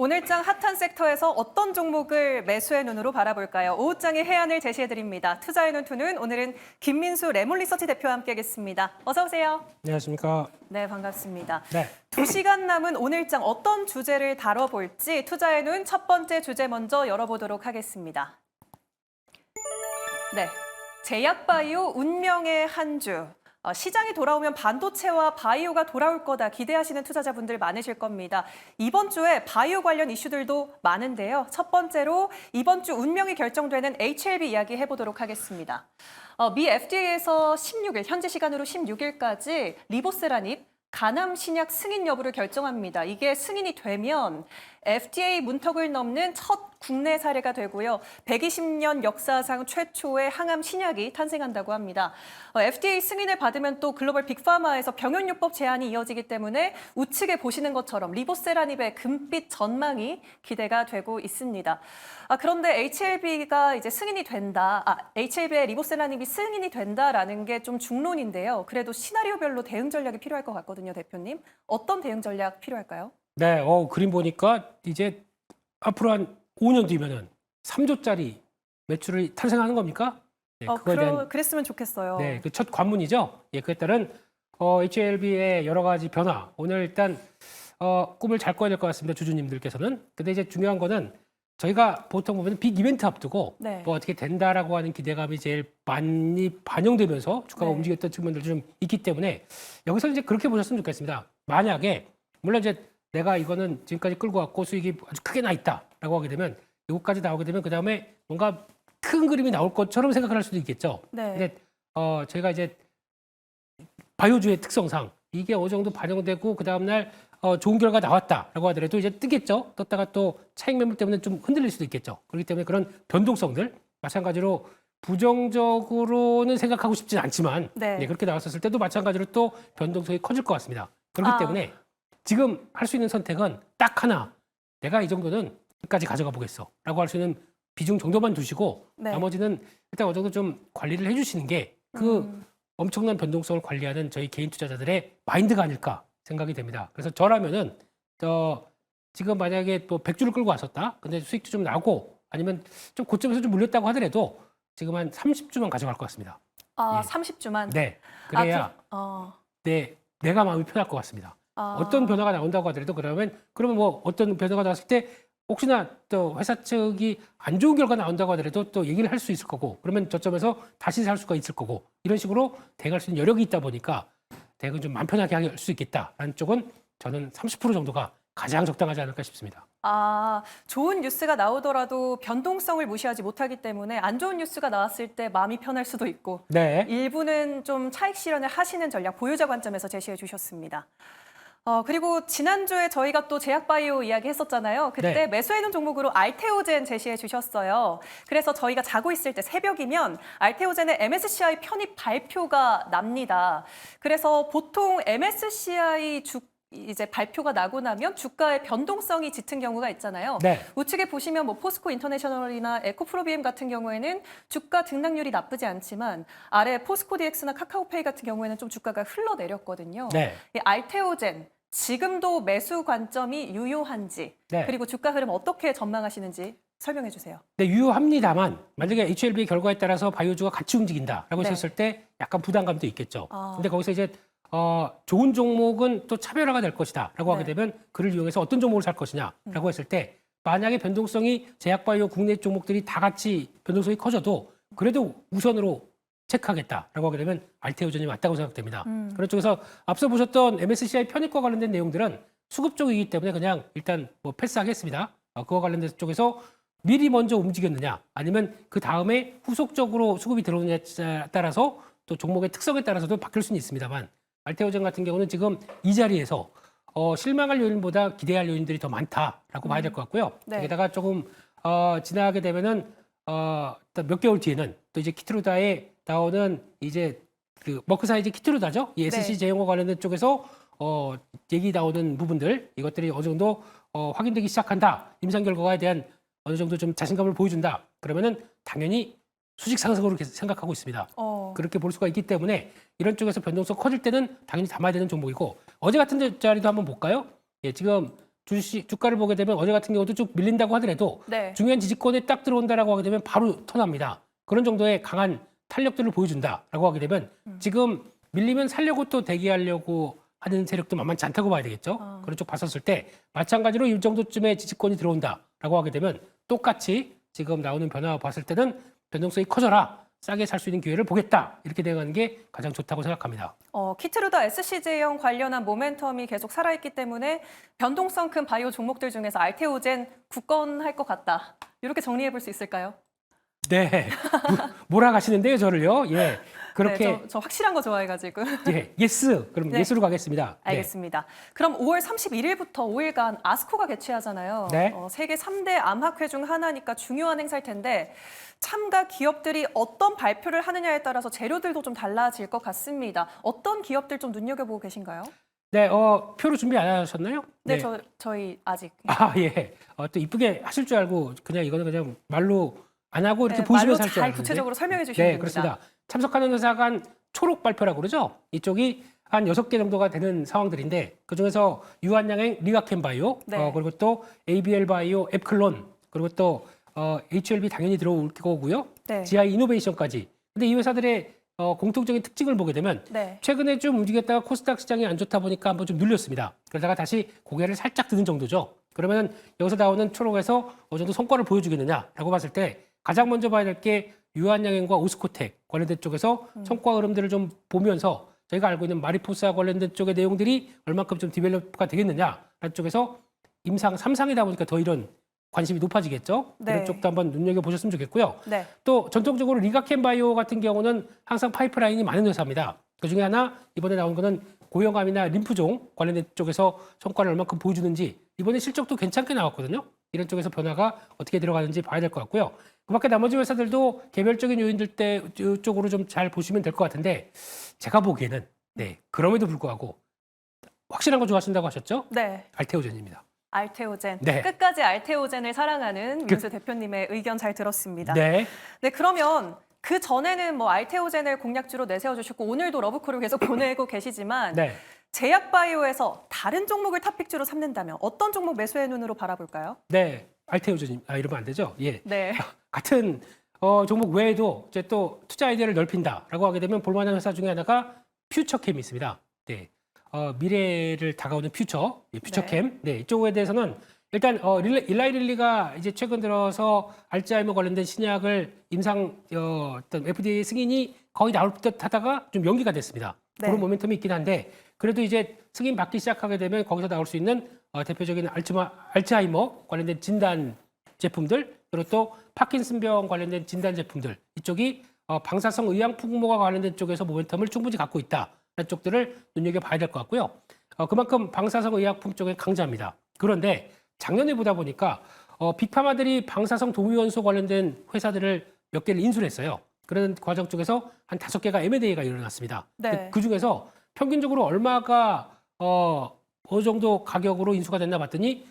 오늘장 핫한 섹터에서 어떤 종목을 매수의 눈으로 바라볼까요? 오후장의 해안을 제시해드립니다. 투자의 눈투는 오늘은 김민수 레몬리서치 대표와 함께하겠습니다. 어서 오세요. 안녕하십니까. 네, 반갑습니다. 네. 2시간 남은 오늘장 어떤 주제를 다뤄볼지 투자의 눈 첫 번째 주제 먼저 열어보도록 하겠습니다. 네, 제약바이오 운명의 한 주. 시장이 돌아오면 반도체와 바이오가 돌아올 거다 기대하시는 투자자분들 많으실 겁니다. 이번 주에 바이오 관련 이슈들도 많은데요. 첫 번째로 이번 주 운명이 결정되는 HLB 이야기 해보도록 하겠습니다. 미 FDA에서 16일, 현지 시간으로 16일까지 리보세라닙 간암 신약 승인 여부를 결정합니다. 이게 승인이 되면 FDA 문턱을 넘는 첫 국내 사례가 되고요. 120년 역사상 최초의 항암 신약이 탄생한다고 합니다. FDA 승인을 받으면 또 글로벌 빅파마에서 병용요법 제한이 이어지기 때문에 우측에 보시는 것처럼 리보세라닙의 금빛 전망이 기대가 되고 있습니다. 그런데 HLB가 이제 승인이 된다. HLB의 리보세라닙이 승인이 된다라는 게 좀 중론인데요. 그래도 시나리오별로 대응 전략이 필요할 것 같거든요, 대표님. 어떤 대응 전략 필요할까요? 네, 그림 보니까 이제 앞으로 한 5년 뒤면은 3조짜리 매출이 탄생하는 겁니까? 네, 그거에 대한 그랬으면 좋겠어요. 네, 그 첫 관문이죠. 예, 그에 따른 HLB의 여러 가지 변화. 오늘 일단 꿈을 잘 꿔야 될 것 같습니다, 주주님들께서는. 근데 이제 중요한 거는 저희가 보통 보면 빅 이벤트 앞두고 네. 뭐 어떻게 된다라고 하는 기대감이 제일 많이 반영되면서 주가가 네. 움직였던 측면들도 좀 있기 때문에 여기서 이제 그렇게 보셨으면 좋겠습니다. 만약에 물론 이제 내가 이거는 지금까지 끌고 왔고 수익이 아주 크게 나 있다라고 하게 되면 이것까지 나오게 되면 그 다음에 뭔가 큰 그림이 나올 것처럼 생각을 할 수도 있겠죠. 네. 근데 저희가 이제 바이오주의 특성상 이게 어느 정도 반영되고 그 다음날 좋은 결과 나왔다라고 하더라도 이제 뜨겠죠. 떴다가 또 차익 매물 때문에 좀 흔들릴 수도 있겠죠. 그렇기 때문에 그런 변동성들 마찬가지로 부정적으로는 생각하고 싶진 않지만 네. 네, 그렇게 나왔었을 때도 마찬가지로 또 변동성이 커질 것 같습니다. 그렇기 때문에 지금 할 수 있는 선택은 딱 하나. 내가 이 정도는 끝까지 가져가 보겠어 라고 할 수 있는 비중 정도만 두시고 네. 나머지는 일단 어느 정도 좀 관리를 해주시는 게 그 엄청난 변동성을 관리하는 저희 개인 투자자들의 마인드가 아닐까 생각이 됩니다. 그래서 저라면은 지금 만약에 또 100주를 끌고 왔었다. 근데 수익도 좀 나고 아니면 좀 고점에서 좀 물렸다고 하더라도 지금 한 30주만 가져갈 것 같습니다. 예. 30주만. 네. 그래야 내가 마음이 편할 것 같습니다. 어떤 변화가 나온다고 하더라도 그러면 뭐 어떤 변화가 나왔을 때 혹시나 또 회사 측이 안 좋은 결과 나온다고 하더라도 또 얘기를 할 수 있을 거고 그러면 저점에서 다시 살 수가 있을 거고 이런 식으로 대응할 수 있는 여력이 있다 보니까 대응은 좀 마음 편하게 할 수 있겠다라는 쪽은 저는 30% 정도가 가장 적당하지 않을까 싶습니다. 좋은 뉴스가 나오더라도 변동성을 무시하지 못하기 때문에 안 좋은 뉴스가 나왔을 때 마음이 편할 수도 있고 네. 일부는 좀 차익 실현을 하시는 전략 보유자 관점에서 제시해 주셨습니다. 그리고 지난주에 저희가 또 제약바이오 이야기 했었잖아요. 그때 네. 매수해놓은 종목으로 알테오젠 제시해 주셨어요. 그래서 저희가 자고 있을 때 새벽이면 알테오젠의 MSCI 편입 발표가 납니다. 그래서 보통 MSCI 이제 발표가 나고 나면 주가의 변동성이 짙은 경우가 있잖아요. 네. 우측에 보시면 뭐 포스코 인터내셔널이나 에코프로비엠 같은 경우에는 주가 등락률이 나쁘지 않지만 아래 포스코 DX나 카카오페이 같은 경우에는 좀 주가가 흘러내렸거든요. 네. 이 알테오젠 지금도 매수 관점이 유효한지 네. 그리고 주가 흐름 어떻게 전망하시는지 설명해 주세요. 네, 유효합니다만 만약에 HLB 결과에 따라서 바이오주가 같이 움직인다라고 네. 했었을 때 약간 부담감도 있겠죠. 근데 거기서 이제 좋은 종목은 또 차별화가 될 것이다라고 하게 네. 되면 그를 이용해서 어떤 종목을 살 것이냐라고 했을 때 만약에 변동성이 제약바이오 국내 종목들이 다 같이 변동성이 커져도 그래도 우선으로 체크하겠다라고 하게 되면 알테오젠이 맞다고 생각됩니다. 그런 쪽에서 앞서 보셨던 MSCI 편입과 관련된 내용들은 수급 쪽이기 때문에 그냥 일단 뭐 패스하겠습니다. 그와 관련된 쪽에서 미리 먼저 움직였느냐 아니면 그 다음에 후속적으로 수급이 들어오느냐에 따라서 또 종목의 특성에 따라서도 바뀔 수는 있습니다만 알테오젠 같은 경우는 지금 이 자리에서 실망할 요인보다 기대할 요인들이 더 많다라고 봐야 될 것 같고요. 네. 게다가 조금 지나게 되면은 몇 개월 뒤에는 또 이제 키트루다에 나오는 이제 그 머크사이즈 키트루다죠. 이 SC 제형과 관련된 쪽에서 얘기 나오는 부분들 이것들이 어느 정도 확인되기 시작한다. 임상 결과에 대한 어느 정도 좀 자신감을 보여준다. 그러면은 당연히 수직 상승으로 생각하고 있습니다. 그렇게 볼 수가 있기 때문에 이런 쪽에서 변동성 커질 때는 당연히 담아야 되는 종목이고 어제 같은 자리도 한번 볼까요? 예, 지금 주가를 보게 되면 어제 같은 경우도 쭉 밀린다고 하더라도 네. 중요한 지지권에 딱 들어온다라고 하게 되면 바로 턴합니다. 그런 정도의 강한 탄력들을 보여준다라고 하게 되면 지금 밀리면 살려고 또 대기하려고 하는 세력도 만만치 않다고 봐야 되겠죠. 그런 쪽 봤었을 때 마찬가지로 이 정도쯤의 지지권이 들어온다라고 하게 되면 똑같이 지금 나오는 변화 봤을 때는 변동성이 커져라. 싸게 살 수 있는 기회를 보겠다. 이렇게 대응하는 게 가장 좋다고 생각합니다. 키트루더 SCJ형 관련한 모멘텀이 계속 살아있기 때문에 변동성 큰 바이오 종목들 중에서 알테오젠 굳건할 것 같다. 이렇게 정리해 볼 수 있을까요? 네. 몰아가시는데요, 저를요. 예. 그렇게 네, 저 확실한 거 좋아해가지고. 예, 예스. 그럼 네. 예스로 가겠습니다. 네. 알겠습니다. 그럼 5월 31일부터 5일간 아스코가 개최하잖아요. 네. 세계 3대 암학회 중 하나니까 중요한 행사일 텐데 참가 기업들이 어떤 발표를 하느냐에 따라서 재료들도 좀 달라질 것 같습니다. 어떤 기업들 좀 눈여겨보고 계신가요? 네, 표로 준비 안 하셨나요? 네, 저희 아직. 아, 예. 또 이쁘게 하실 줄 알고 그냥 이거는 그냥 말로 안 하고 이렇게 네, 보시면서 말로 할 줄 잘 알았는데. 구체적으로 설명해 주시면 네, 됩니다. 그렇습니다. 참석하는 회사가 한 초록 발표라고 그러죠. 이쪽이 한 6개 정도가 되는 상황들인데 그중에서 유한양행 리가켄바이오, 네. 그리고 또 ABL 바이오 앱클론, 그리고 또 HLB 당연히 들어올 거고요. 네. GI 이노베이션까지. 근데 이 회사들의 공통적인 특징을 보게 되면 네. 최근에 좀 움직였다가 코스닥 시장이 안 좋다 보니까 한번 좀 눌렸습니다. 그러다가 다시 고개를 살짝 드는 정도죠. 그러면 여기서 나오는 초록에서 어느 정도 성과를 보여주겠느냐라고 봤을 때 가장 먼저 봐야 될 게 유한양행과 오스코텍 관련된 쪽에서 성과 흐름들을 좀 보면서 저희가 알고 있는 마리포사 관련된 쪽의 내용들이 얼만큼 좀 디벨롭가 되겠느냐라는 쪽에서 임상 3상이다 보니까 더 이런 관심이 높아지겠죠. 네. 이런 쪽도 한번 눈여겨보셨으면 좋겠고요. 네. 또 전통적으로 리가켄바이오 같은 경우는 항상 파이프라인이 많은 회사입니다. 그중에 하나 이번에 나온 거는 고형암이나 림프종 관련된 쪽에서 성과를 얼만큼 보여주는지 이번에 실적도 괜찮게 나왔거든요. 이런 쪽에서 변화가 어떻게 들어가는지 봐야 될 것 같고요. 그밖에 나머지 회사들도 개별적인 요인들 쪽으로 좀 잘 보시면 될 것 같은데 제가 보기에는 네 그럼에도 불구하고 확실한 거 좋아하신다고 하셨죠? 네. 알테오젠입니다. 알테오젠. 네. 끝까지 알테오젠을 사랑하는 민수 대표님의 의견 잘 들었습니다. 네. 네, 그러면 그 전에는 뭐 알테오젠을 공략주로 내세워 주셨고 오늘도 러브콜을 계속 보내고 계시지만 네. 제약바이오에서 다른 종목을 탑픽주로 삼는다면 어떤 종목 매수의 눈으로 바라볼까요? 네. 알테오젠 이러면 안 되죠? 예. 네. 같은 종목 외에도 이제 또 투자 아이디어를 넓힌다라고 하게 되면 볼만한 회사 중에 하나가 퓨처캠이 있습니다. 네. 미래를 다가오는 퓨처, 퓨처캠. 네. 이쪽에 대해서는 일단 일라이릴리가 이제 최근 들어서 알츠하이머 관련된 신약을 임상 어떤 FDA 승인이 거의 나올 듯 하다가 좀 연기가 됐습니다. 네. 그런 모멘텀이 있긴 한데 그래도 이제 승인 받기 시작하게 되면 거기서 나올 수 있는 대표적인 알츠하이머 관련된 진단 제품들 그리고 또 파킨슨병 관련된 진단 제품들 이쪽이 방사성 의약품과 관련된 쪽에서 모멘텀을 충분히 갖고 있다는 쪽들을 눈여겨봐야 될 것 같고요. 그만큼 방사성 의약품 쪽에 강자입니다. 그런데 작년에 보다 보니까 빅파마들이 방사성 동위원소 관련된 회사들을 몇 개를 인수를 했어요. 그런 과정 쪽에서 한 5개가 M&A가 일어났습니다. 네. 그 중에서 평균적으로 얼마가 어느 정도 가격으로 인수가 됐나 봤더니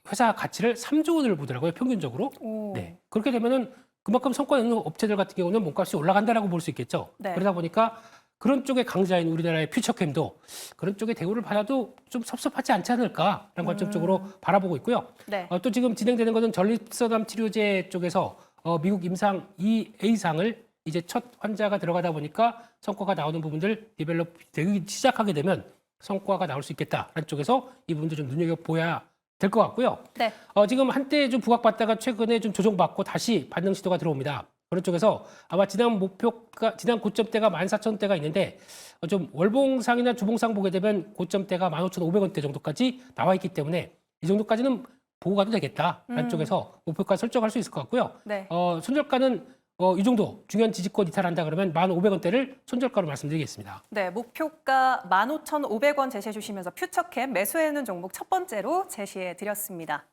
회사 가치를 3조 원을 보더라고요. 평균적으로. 오. 네. 그렇게 되면은 그만큼 성과 있는 업체들 같은 경우는 몸값이 올라간다라고 볼 수 있겠죠. 네. 그러다 보니까 그런 쪽의 강자인 우리나라의 퓨처캠도 그런 쪽의 대우를 받아도 좀 섭섭하지 않지 않을까라는 관점 쪽으로 바라보고 있고요. 네. 또 지금 진행되는 것은 전립선암 치료제 쪽에서 미국 임상 2A상을 이제 첫 환자가 들어가다 보니까 성과가 나오는 부분들 디벨롭 되기 시작하게 되면 성과가 나올 수 있겠다라는 쪽에서 이 부분도 좀 눈여겨봐야 될 것 같고요. 네. 지금 한때 좀 부각받다가 최근에 좀 조정받고 다시 반등 시도가 들어옵니다. 그런 쪽에서 아마 지난 고점대가 14,000대가 있는데 좀 월봉상이나 주봉상 보게 되면 고점대가 15,500원대 정도까지 나와 있기 때문에 이 정도까지는 보고 가도 되겠다라는 쪽에서 목표가 설정할 수 있을 것 같고요. 네. 손절가는 이 정도 중요한 지지권 이탈한다 그러면 1,500원대를 손절가로 말씀드리겠습니다. 네, 목표가 15,500원 제시해 주시면서 퓨처캠 매수해는 종목 첫 번째로 제시해 드렸습니다.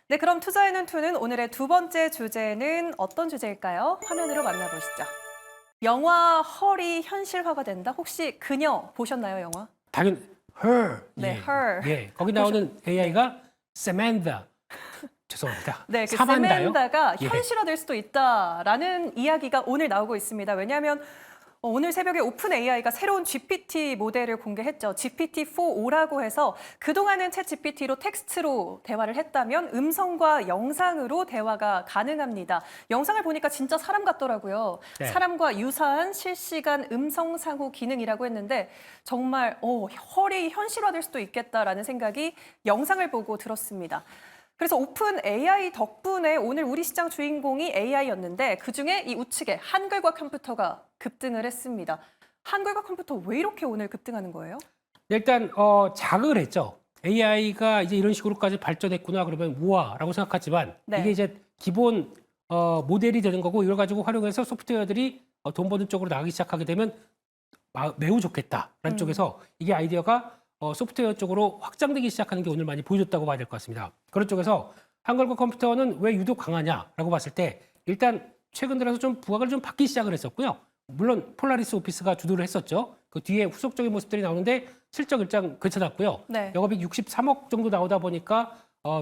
네, 그럼 투자에는 투는 오늘의 두 번째 주제는 어떤 주제일까요? 화면으로 만나보시죠. 영화 헐이 현실화가 된다? 혹시 그녀 보셨나요, 영화? 당연 Her. 네, 예. Her. 예. 거기 나오는 AI가 세만다. 죄송합니다. 네, 그 사만다요? 세멘다가 예. 현실화될 수도 있다라는 이야기가 오늘 나오고 있습니다. 왜냐하면 오늘 새벽에 오픈 AI가 새로운 GPT 모델을 공개했죠. GPT-4o라고 해서 그동안은 챗 GPT로 텍스트로 대화를 했다면 음성과 영상으로 대화가 가능합니다. 영상을 보니까 진짜 사람 같더라고요. 네. 사람과 유사한 실시간 음성 상호 기능이라고 했는데 정말 헐이 현실화될 수도 있겠다라는 생각이 영상을 보고 들었습니다. 그래서 오픈 AI 덕분에 오늘 우리 시장 주인공이 AI였는데 그중에 이 우측에 한글과 컴퓨터가 급등을 했습니다. 한글과 컴퓨터 왜 이렇게 오늘 급등하는 거예요? 일단 자극을 했죠. AI가 이제 이런 식으로까지 발전했구나 그러면 우와라고 생각하지만 네. 이게 이제 기본 모델이 되는 거고 이걸 가지고 활용해서 소프트웨어들이 돈 버는 쪽으로 나가기 시작하게 되면 매우 좋겠다라는 쪽에서 이게 아이디어가 소프트웨어 쪽으로 확장되기 시작하는 게 오늘 많이 보여줬다고 봐야 될 것 같습니다. 그런 쪽에서 한글과 컴퓨터는 왜 유독 강하냐라고 봤을 때 일단 최근 들어서 좀 부각을 좀 받기 시작을 했었고요. 물론 폴라리스 오피스가 주도를 했었죠. 그 뒤에 후속적인 모습들이 나오는데 실적 일정 괜찮았고요. 네. 영업이익 63억 정도 나오다 보니까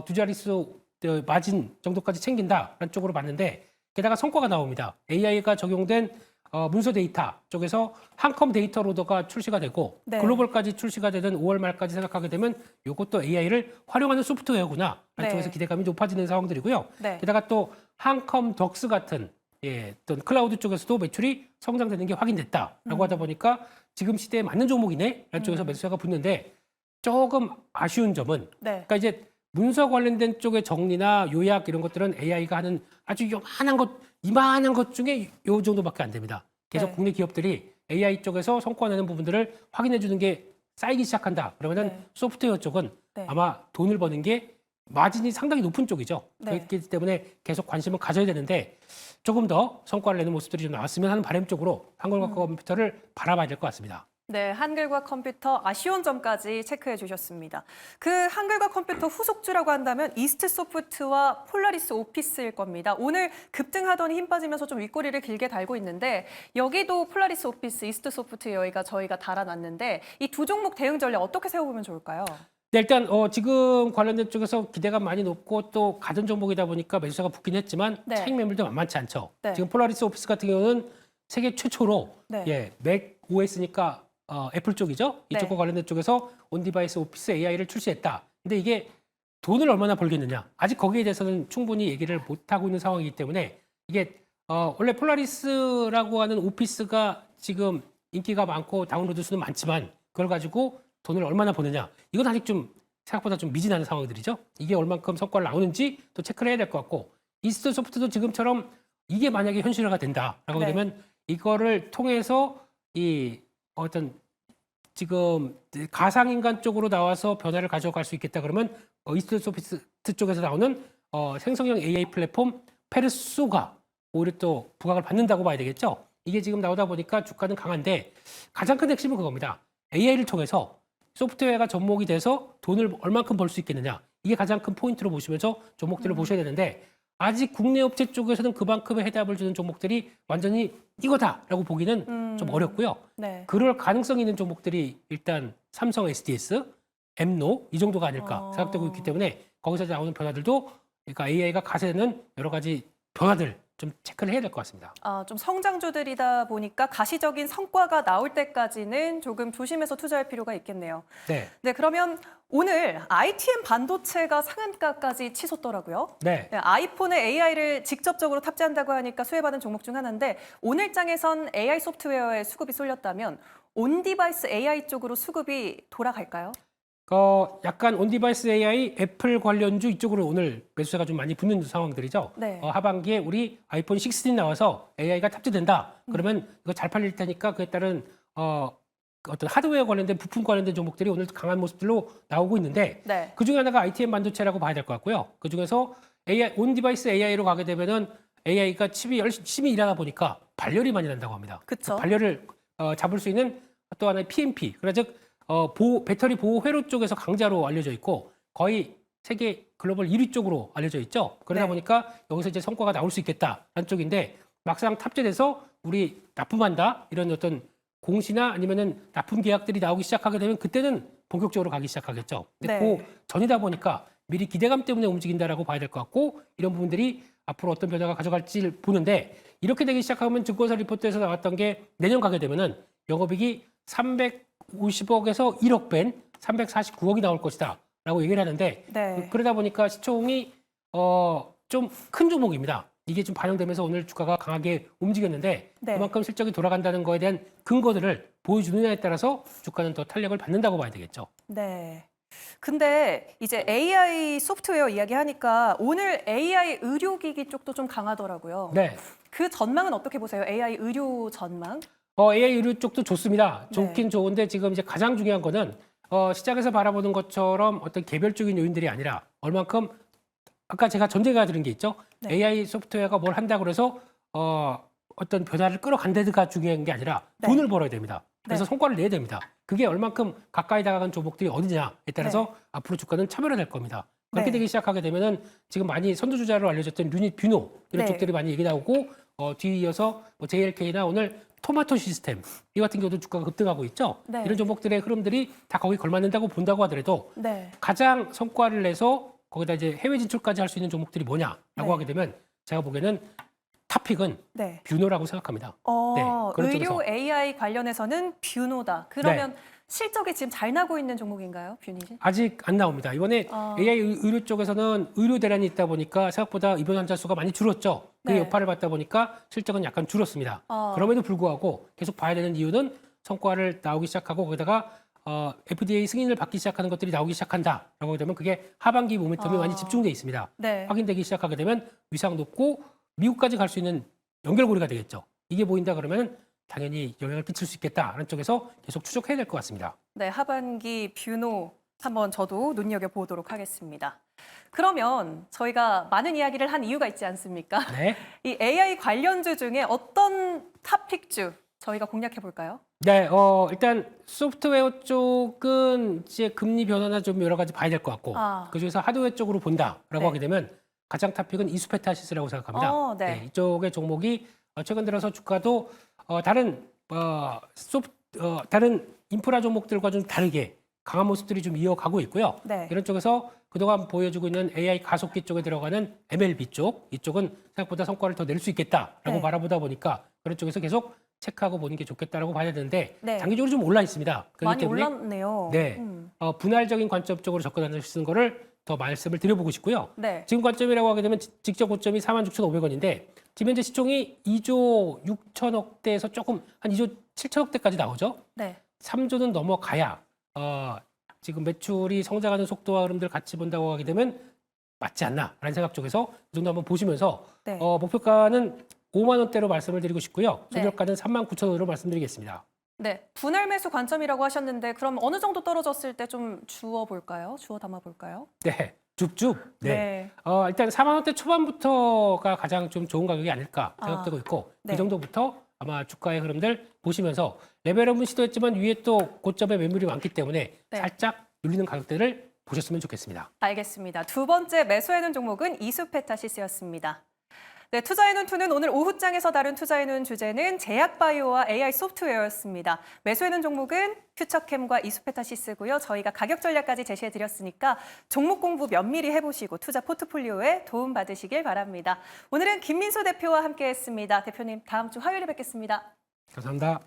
두 자릿수 마진 정도까지 챙긴다라는 쪽으로 봤는데 게다가 성과가 나옵니다. AI가 적용된 문서 데이터 쪽에서 한컴 데이터 로더가 출시가 되고 네. 글로벌까지 출시가 되는 5월 말까지 생각하게 되면 이것도 AI를 활용하는 소프트웨어구나 라는 네. 쪽에서 기대감이 높아지는 상황들이고요. 네. 게다가 또 한컴 덕스 같은 어떤 클라우드 쪽에서도 매출이 성장되는 게 확인됐다라고 하다 보니까 지금 시대에 맞는 종목이네 라는 쪽에서 매수세가 붙는데 조금 아쉬운 점은 네. 그러니까 이제 문서 관련된 쪽의 정리나 요약 이런 것들은 AI가 하는 아주 이만한 것 중에 요 정도밖에 안 됩니다. 계속 네. 국내 기업들이 AI 쪽에서 성과 내는 부분들을 확인해 주는 게 쌓이기 시작한다. 그러면은 네. 소프트웨어 쪽은 네. 아마 돈을 버는 게 마진이 상당히 높은 쪽이죠. 네. 그렇기 때문에 계속 관심을 가져야 되는데 조금 더 성과를 내는 모습들이 좀 나왔으면 하는 바람 쪽으로 한글과 컴퓨터를 바라봐야 될 것 같습니다. 네, 한글과 컴퓨터 아쉬운 점까지 체크해 주셨습니다. 그 한글과 컴퓨터 후속주라고 한다면 이스트 소프트와 폴라리스 오피스일 겁니다. 오늘 급등하더니 힘 빠지면서 좀 윗꼬리를 길게 달고 있는데 여기도 폴라리스 오피스, 이스트 소프트웨어가 저희가 달아놨는데 이 두 종목 대응 전략 어떻게 세워보면 좋을까요? 네, 일단 지금 관련된 쪽에서 기대감 많이 높고 또 가전 종목이다 보니까 매수세가 붙긴 했지만 네. 차익 매물도 만만치 않죠. 네. 지금 폴라리스 오피스 같은 경우는 세계 최초로 네. 맥 OS니까 애플 쪽이죠. 이쪽과 네. 관련된 쪽에서 온디바이스 오피스 AI를 출시했다. 근데 이게 돈을 얼마나 벌겠느냐. 아직 거기에 대해서는 충분히 얘기를 못하고 있는 상황이기 때문에 이게 원래 폴라리스라고 하는 오피스가 지금 인기가 많고 다운로드 수는 많지만 그걸 가지고 돈을 얼마나 버느냐. 이건 아직 좀 생각보다 좀 미진한 상황들이죠. 이게 얼만큼 성과를 나오는지 또 체크를 해야 될 것 같고 이스트 소프트도 지금처럼 이게 만약에 현실화가 된다라고 네. 되면 이거를 통해서 이 어떤 지금 가상인간 쪽으로 나와서 변화를 가져갈 수 있겠다 그러면 이스트 소프트 쪽에서 나오는 생성형 AI 플랫폼 페르소가 오히려 또 부각을 받는다고 봐야 되겠죠. 이게 지금 나오다 보니까 주가는 강한데 가장 큰 핵심은 그겁니다. AI를 통해서 소프트웨어가 접목이 돼서 돈을 얼만큼 벌 수 있겠느냐. 이게 가장 큰 포인트로 보시면서 종목들을 보셔야 되는데 아직 국내 업체 쪽에서는 그만큼의 해답을 주는 종목들이 완전히 이거다라고 보기는 좀 어렵고요. 네. 그럴 가능성이 있는 종목들이 일단 삼성 SDS, 엠노 이 정도가 아닐까 생각되고 있기 때문에 거기서 나오는 변화들도 그러니까 AI가 가세는 여러 가지 변화들 좀 체크를 해야 될 것 같습니다. 좀 성장주들이다 보니까 가시적인 성과가 나올 때까지는 조금 조심해서 투자할 필요가 있겠네요. 네. 네, 그러면 오늘 ITM 반도체가 상한가까지 치솟더라고요. 네. 네, 아이폰에 AI를 직접적으로 탑재한다고 하니까 수혜받은 종목 중 하나인데 오늘 장에선 AI 소프트웨어에 수급이 쏠렸다면 온디바이스 AI 쪽으로 수급이 돌아갈까요? 약간 온디바이스 AI, 애플 관련주 이쪽으로 오늘 매수세가 좀 많이 붙는 상황들이죠. 네. 하반기에 우리 아이폰 16 나와서 AI가 탑재된다. 그러면 이거 잘 팔릴 테니까 그에 따른 어떤 하드웨어 관련된 부품 관련된 종목들이 오늘 강한 모습들로 나오고 있는데 네. 그 중에 하나가 ITM 반도체라고 봐야 될 것 같고요. 그 중에서 온디바이스 AI로 가게 되면은 AI가 칩이 열심히 일하다 보니까 발열이 많이 난다고 합니다. 그쵸. 그 발열을 잡을 수 있는 또 하나의 PMP, 그러니까 즉 배터리 보호 회로 쪽에서 강자로 알려져 있고 거의 세계 글로벌 1위 쪽으로 알려져 있죠. 그러다 네. 보니까 여기서 이제 성과가 나올 수 있겠다라는 쪽인데 막상 탑재돼서 우리 납품한다 이런 어떤 공시나 아니면은 납품 계약들이 나오기 시작하게 되면 그때는 본격적으로 가기 시작하겠죠. 근데 네. 그 전이다 보니까 미리 기대감 때문에 움직인다라고 봐야 될 것 같고 이런 부분들이 앞으로 어떤 변화가 가져갈지 보는데 이렇게 되기 시작하면 증권사 리포트에서 나왔던 게 내년 가게 되면은 영업이익이 350억에서 1억 뺀 349억이 나올 것이다라고 얘기를 하는데 네. 그러다 보니까 시총이 좀 큰 종목입니다. 이게 좀 반영되면서 오늘 주가가 강하게 움직였는데 네. 그만큼 실적이 돌아간다는 거에 대한 근거들을 보여주느냐에 따라서 주가는 더 탄력을 받는다고 봐야 되겠죠. 네. 근데 이제 AI 소프트웨어 이야기하니까 오늘 AI 의료기기 쪽도 좀 강하더라고요. 네. 그 전망은 어떻게 보세요? AI 의료 전망? AI 의료 쪽도 좋습니다. 네. 좋긴 좋은데 지금 이제 가장 중요한 거는 시장에서 바라보는 것처럼 어떤 개별적인 요인들이 아니라 얼만큼 아까 제가 전제가 드린 게 있죠. 네. AI 소프트웨어가 뭘 한다 그래서 어떤 변화를 끌어간다가 중요한 게 아니라 네. 돈을 벌어야 됩니다. 그래서 네. 성과를 내야 됩니다. 그게 얼만큼 가까이 다가간 종목들이 어디냐에 따라서 네. 앞으로 주가는 차별화 될 겁니다. 그렇게 네. 되기 시작하게 되면은 지금 많이 선두주자로 알려졌던 유닛 뷰노 이런 네. 쪽들이 많이 얘기 나오고 뒤에 이어서 뭐 JLK나 오늘 토마토 시스템 이 같은 경우도 주가가 급등하고 있죠. 네. 이런 종목들의 흐름들이 다 거기 걸맞는다고 본다고 하더라도 네. 가장 성과를 내서 거기다 이제 해외 진출까지 할 수 있는 종목들이 뭐냐라고 네. 하게 되면 제가 보기에는 탑픽은 네. 뷰노라고 생각합니다. 네, 그런 의료 쪽에서. AI 관련해서는 뷰노다. 그러면 실적이 지금 잘 나고 있는 종목인가요, 뷰닛이? 아직 안 나옵니다. 이번에 아. AI 의료 쪽에서는 의료 대란이 있다 보니까 생각보다 입원 환자 수가 많이 줄었죠. 그 네. 여파를 받다 보니까 실적은 약간 줄었습니다. 아. 그럼에도 불구하고 계속 봐야 되는 이유는 성과를 나오기 시작하고 거기다가 FDA 승인을 받기 시작하는 것들이 나오기 시작한다라고 하게 되면 그게 하반기 모멘텀이 아. 많이 집중돼 있습니다. 네. 확인되기 시작하게 되면 위상 높고 미국까지 갈 수 있는 연결고리가 되겠죠. 이게 보인다 그러면 당연히 영향을 끼칠 수 있겠다라는 쪽에서 계속 추적해야 될 것 같습니다. 네, 하반기 뷰노 한번 저도 눈여겨보도록 하겠습니다. 그러면 저희가 많은 이야기를 한 이유가 있지 않습니까? 네. 이 AI 관련주 중에 어떤 탑픽주 저희가 공략해 볼까요? 네, 일단 소프트웨어 쪽은 이제 금리 변화나 좀 여러 가지 봐야 될 것 같고 아. 그중에서 하드웨어 쪽으로 본다라고 네. 하게 되면 가장 탑픽은 이수페타시스라고 생각합니다. 네. 이쪽의 종목이 최근 들어서 주가도 다른 다른 인프라 종목들과 좀 다르게 강한 모습들이 좀 이어가고 있고요. 네. 이런 쪽에서 그동안 보여주고 있는 AI 가속기 쪽에 들어가는 MLB 쪽 이쪽은 생각보다 성과를 더 낼 수 있겠다라고 네. 바라보다 보니까 그런 쪽에서 계속 체크하고 보는 게 좋겠다라고 봐야 되는데 네. 장기적으로 좀 올라 있습니다. 그렇기 많이 때문에 올랐네요. 네, 분할적인 관점적으로 접근하는 거를 더 말씀을 드려보고 싶고요. 네. 지금 관점이라고 하게 되면 직접 고점이 46,500원인데 지금 현재 시총이 2조 6천억대에서 조금 한 2조 7천억대까지 나오죠. 네. 3조는 넘어가야 지금 매출이 성장하는 속도와 흐름들 같이 본다고 하게 되면 맞지 않나라는 생각 쪽에서 이 정도 한번 보시면서 네. 목표가는 5만 원대로 말씀을 드리고 싶고요. 네. 손절가는 39,000원으로 말씀드리겠습니다. 네. 분할 매수 관점이라고 하셨는데 그럼 어느 정도 떨어졌을 때 좀 주워 볼까요? 주워 담아 볼까요? 네, 줍줍. 네. 네. 일단 4만 원대 초반부터가 가장 좀 좋은 가격이 아닐까 생각되고 있고 네. 그 정도부터 아마 주가의 흐름들 보시면서 레벨업은 시도했지만 위에 또 고점에 매물이 많기 때문에 네. 살짝 눌리는 가격대를 보셨으면 좋겠습니다. 알겠습니다. 두 번째 매수해놓은 종목은 이수페타시스였습니다. 네, 투자해놓은 투는 오늘 오후장에서 다룬 투자해놓은 주제는 제약바이오와 AI 소프트웨어였습니다. 매수해놓은 종목은 퓨처캠과 이수페타시스고요. 저희가 가격 전략까지 제시해드렸으니까 종목 공부 면밀히 해보시고 투자 포트폴리오에 도움 받으시길 바랍니다. 오늘은 김민수 대표와 함께했습니다. 대표님, 다음 주 화요일에 뵙겠습니다. 감사합니다.